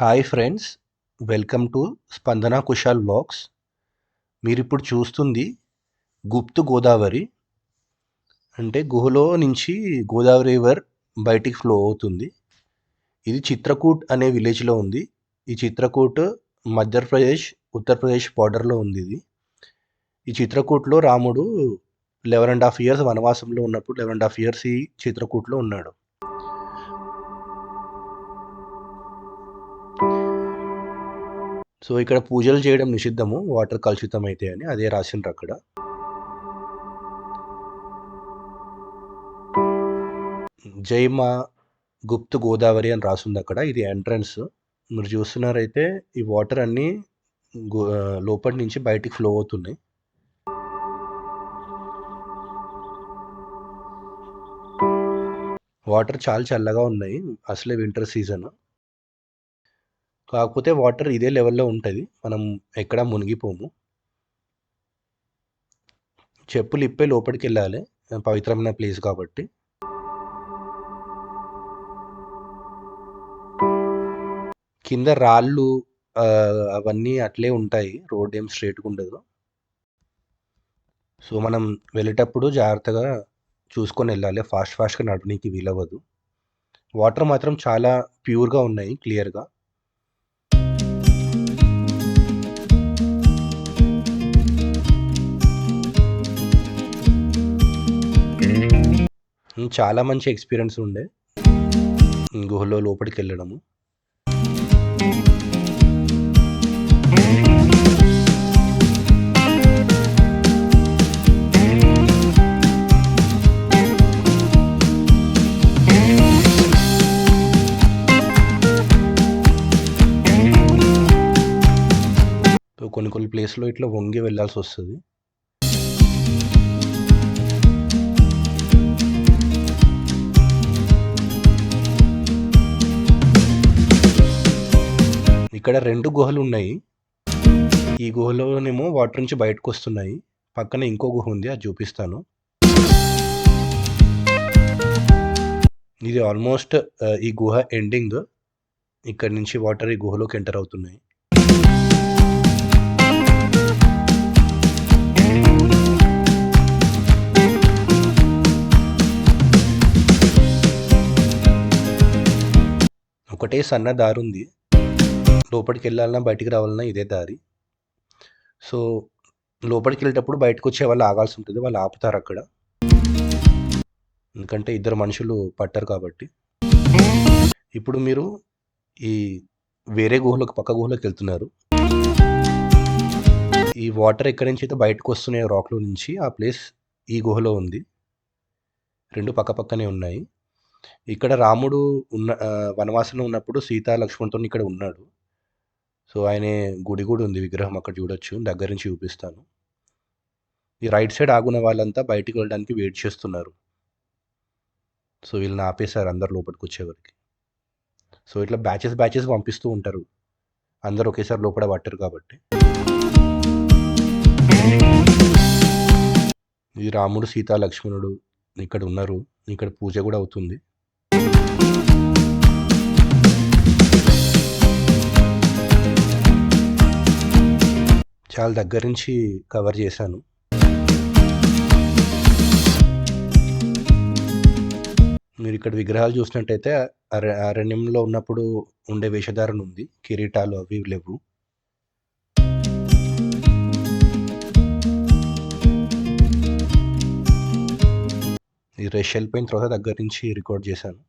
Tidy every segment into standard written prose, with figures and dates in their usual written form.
Hi friends, welcome to స్పందన Kushal vlogs. మీరిప్పుడు చూస్తుంది గుప్తు గోదావరి. అంటే గుహలో నుంచి గోదావరి రివర్ బయటికి ఫ్లో అవుతుంది. ఇది చిత్రకూట్ అనే విలేజ్లో ఉంది. ఈ చిత్రకూట్ మధ్యప్రదేశ్ ఉత్తరప్రదేశ్ బార్డర్లో ఉంది. ఈ చిత్రకూట్లో రాముడు 11.5 years వనవాసంలో ఉన్నప్పుడు 11.5 years ఈ చిత్రకూట్లో ఉన్నాడు. సో ఇక్కడ పూజలు చేయడం నిషిద్ధము, వాటర్ కలుషితం అయితే అని అదే రాసిండ్రు అక్కడ. జై మా గుప్తు గోదావరి అని రాసింది అక్కడ. ఇది ఎంట్రన్స్. మీరు చూస్తున్నారైతే ఈ వాటర్ అన్నీ లోపలి నుంచి బయటికి ఫ్లో అవుతున్నాయి. వాటర్ చాలా చల్లగా ఉన్నాయి, అసలే వింటర్ సీజన్. కాకపోతే వాటర్ ఇదే లెవెల్లో ఉంటుంది, మనం ఎక్కడా మునిగిపోము. చెప్పులు ఇప్పే లోపలికి వెళ్ళాలి, పవిత్రమైన ప్లేస్ కాబట్టి. కింద రాళ్ళు అవన్నీ అట్లే ఉంటాయి, రోడ్ ఏం స్ట్రేట్గా ఉండదు. సో మనం వెళ్ళేటప్పుడు జాగ్రత్తగా చూసుకొని వెళ్ళాలి, ఫాస్ట్గా నడవడానికి వీలవ్వదు. వాటర్ మాత్రం చాలా ప్యూర్గా ఉన్నాయి, క్లియర్గా. చాలా మంచి ఎక్స్పీరియన్స్ ఉండే గుహలో లోపలికి వెళ్ళడము. కొన్ని ప్లేస్లో ఇట్లా వంగి వెళ్ళాల్సి వస్తుంది. ఇక్కడ 2 గుహలు ఉన్నాయి. ఈ గుహలోనేమో వాటర్ నుంచి బయటకు వస్తున్నాయి. పక్కన ఇంకో గుహ ఉంది, అది చూపిస్తాను. ఇది ఆల్మోస్ట్ ఈ గుహ ఎండింగ్. ఇక్కడ నుంచి వాటర్ ఈ గుహలోకి ఎంటర్ అవుతున్నాయి. ఒకటే సన్న దారి ఉంది, లోపలికి వెళ్ళాలన్నా బయటికి రావాలన్నా ఇదే దారి. సో లోపలికి వెళ్ళేటప్పుడు బయటకు వచ్చే వాళ్ళు ఆగాల్సి ఉంటుంది, వాళ్ళు ఆపుతారు అక్కడ, ఎందుకంటే 2 మనుషులు పట్టారు కాబట్టి. ఇప్పుడు మీరు ఈ వేరే గుహలోకి, పక్క గుహలోకి వెళ్తున్నారు. ఈ వాటర్ ఎక్కడి నుంచి అయితే బయటకు వస్తున్నాయి రాక్లో నుంచి, ఆ ప్లేస్ ఈ గుహలో ఉంది. 2 పక్క పక్కనే ఉన్నాయి. ఇక్కడ రాముడు వనవాసంలో ఉన్నప్పుడు సీతా లక్ష్మణుతో ఇక్కడ ఉన్నాడు. సో ఆయన గుడి కూడా ఉంది, విగ్రహం అక్కడ చూడొచ్చు, దగ్గర నుంచి చూపిస్తాను. ఈ రైట్ సైడ్ ఆగున్న వాళ్ళంతా బయటికి వెళ్ళడానికి వెయిట్ చేస్తున్నారు. సో వీళ్ళని ఆపేశారు అందరు లోపలికి వచ్చేవరకు. సో ఇట్లా బ్యాచెస్ పంపిస్తూ ఉంటారు, అందరు ఒకేసారి లోపల పట్టారు కాబట్టి. ఈ రాముడు సీతా లక్ష్మణుడు ఇక్కడ ఉన్నారు, ఇక్కడ పూజ కూడా అవుతుంది. చాలా దగ్గర నుంచి కవర్ చేశాను. మీరు ఇక్కడ విగ్రహాలు చూసినట్టయితే అరణ్యంలో ఉన్నప్పుడు ఉండే వేషధారణ ఉంది, కిరీటాలు అవి లేవు. ఈ రష్ వెళ్ళిపోయిన తర్వాత దగ్గర నుంచి రికార్డ్ చేశాను.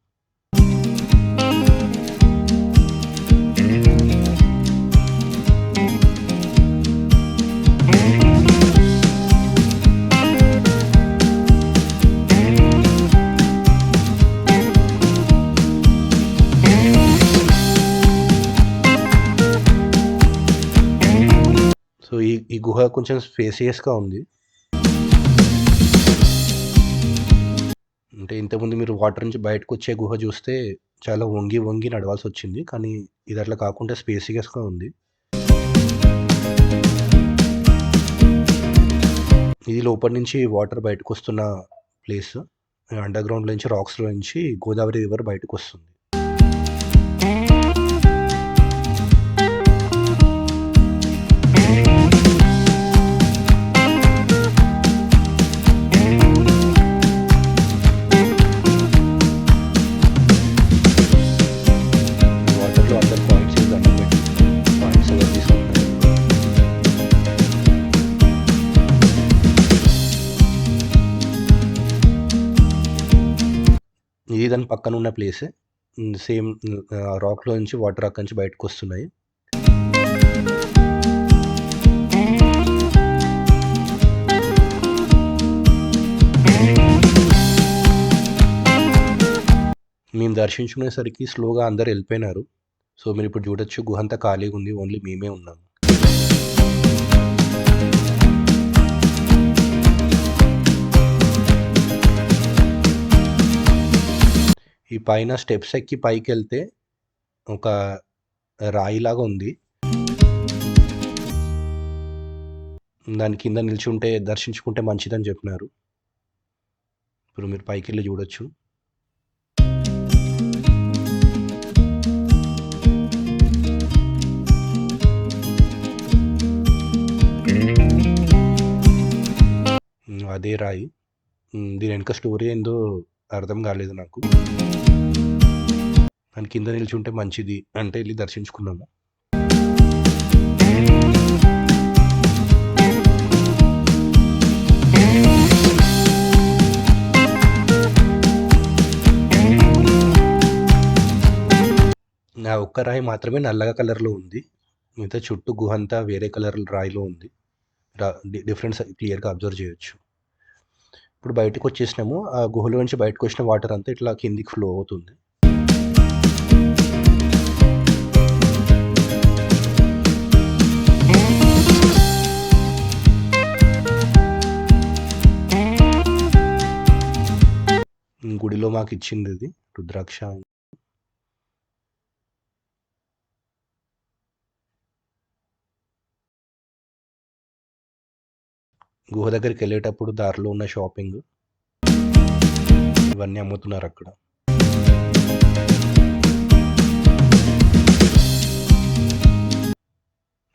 సో ఈ గుహ కొంచెం స్పేసియస్గా ఉంది. అంటే ఇంతకుముందు మీరు వాటర్ నుంచి బయటకు వచ్చే గుహ చూస్తే చాలా వంగి నడవాల్సి వచ్చింది, కానీ ఇది అట్లా కాకుండా స్పేసియస్గా ఉంది. ఇది లోపల నుంచి వాటర్ బయటకు వస్తున్న ప్లేస్. అండర్ గ్రౌండ్ నుంచి, రాక్స్లో నుంచి గోదావరి రివర్ బయటకు వస్తుంది. దాని పక్కన ఉన్న ప్లేసే. సేమ్ రాక్‌లో నుంచి వాటర్ అక్కడి నుంచి బయటకొస్తున్నాయి. మేము దర్శించుకునేసరికి స్లోగా అందరూ ఎళ్ళిపోయినారు. సో, మీరిప్పుడు చూడొచ్చు గుహంతా ఖాళీగుంది. ఓన్లీ మేమే ఉన్నాము. ఈ పైన స్టెప్స్ ఎక్కి పైకెళ్తే ఒక రాయిలాగా ఉంది. దాని కింద నిల్చుంటే దర్శించుకుంటే మంచిదని చెప్పినారు. ఇప్పుడు మీరు పైకెళ్ళి చూడొచ్చు. అదే రాయి. దీని వెనక స్టోరీ ఏందో అర్థం కాలేదు నాకు. దాని కింద నిల్చుంటే మంచిది అంటే వెళ్ళి దర్శించుకున్నాము. ఆ ఒక్క రాయి మాత్రమే నల్లగా కలర్‌లో ఉంది. మిగతా చుట్టూ గుహంతా వేరే కలర్ రాయిలో ఉంది. డిఫరెన్స్ క్లియర్‌గా అబ్జర్వ్ చేయొచ్చు. ఇప్పుడు బయటకొచ్చేసినాము. ఆ గుహలో నుంచి బయటకొచ్చిన వాటర్ అంతా ఇట్లా కిందికి ఫ్లో అవుతుంది. గుడిలో మాకిచ్చింది ఇది రుద్రాక్ష. గుహ దగ్గరికెళ్ళేటప్పుడు దారిలో ఉన్న షాపింగ్ ఇవన్నీ అమ్ముతున్నారక్కడ.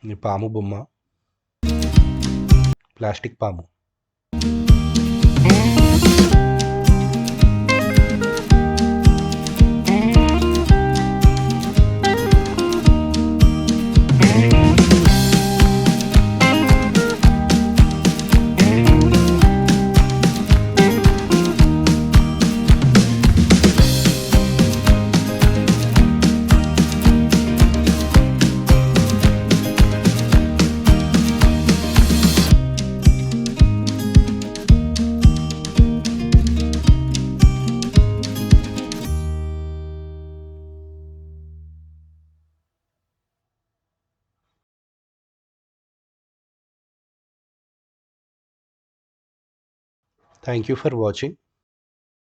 ఈ పాము బొమ్మ. ప్లాస్టిక్ పాము. Thank you for watching.